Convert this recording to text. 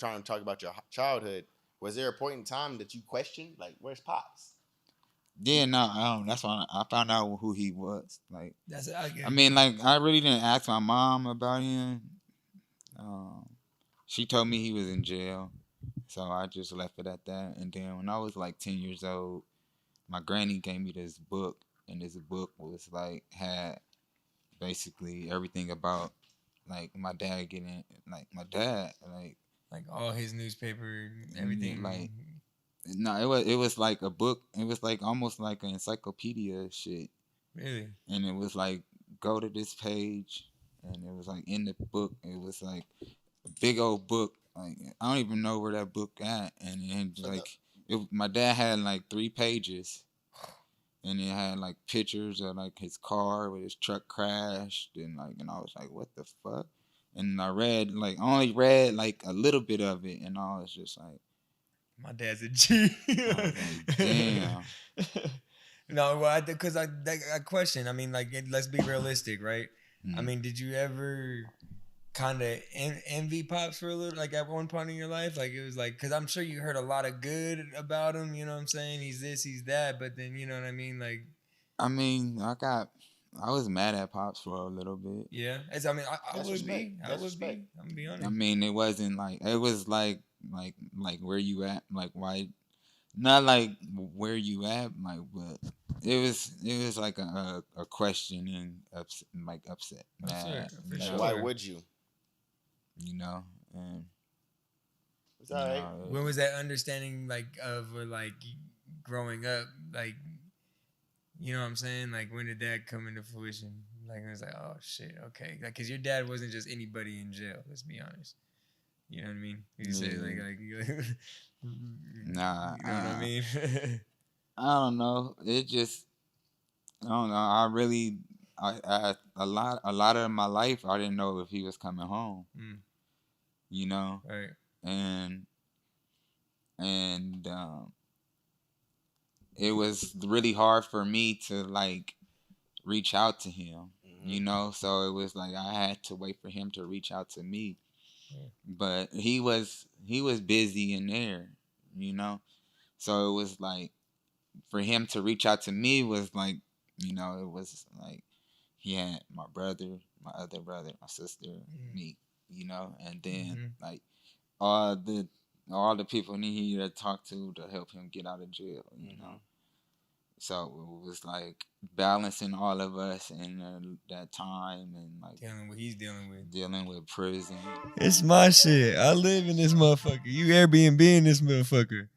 trying to talk about your childhood. Was there a point in time that you questioned, like, where's Pops? Yeah, no, that's why I found out who he was. Like, That's it. I mean, like, I really didn't ask my mom about him. She told me he was in jail, so I just left it at that. And then when I was like 10 years old, my granny gave me this book, and this book was like had basically everything about like my dad getting like my dad like all his newspaper, everything. like no, it was like a book. It was like almost like an encyclopedia shit. Really? And it was like go to this page, and it was like in the book. It was like a big old book. Like I don't even know where that book at. And like my dad had like 3 pages, and it had like pictures of like his car with his truck crashed, and I was like, what the fuck? And I only read like a little bit of it, and I was just like, my dad's a G. I was like, damn. No, well, because I question. I mean, like, let's be realistic, right? Mm-hmm. I mean, did you ever kind of envy Pops for a little, like at one point in your life? Like, it was like, because I'm sure you heard a lot of good about him, you know what I'm saying? He's this, he's that, but then, you know what I mean? Like, I mean, I was mad at Pops for a little bit. Yeah. I mean, I would be. I would be. I'm going to be honest. I mean, it wasn't like, it was like where you at? Like, why? Not like where you at, like, but it was like a question and upset, mad. For Like, sure. why would you? You know, and it's all right. When was that understanding like of like growing up, like, you know what I'm saying? Like, when did that come into fruition? Like, it was like, oh shit, okay, like, cause your dad wasn't just anybody in jail. Let's be honest. You know what I mean? You say like nah. You know what I mean? I don't know. It just, I don't know. I really, I a lot of my life, I didn't know if he was coming home. You know, right? And it was really hard for me to like reach out to him. You know, so it was like I had to wait for him to reach out to me. But he was busy in there, you know. So it was like for him to reach out to me was like, you know, it was like he had my brother, my other brother, my sister, me, you know, and then like all the people he had to talk to help him get out of jail, you know. So it was like balancing all of us in that time, and like dealing with dealing with prison. It's my shit. I live in this motherfucker. You Airbnb in this motherfucker.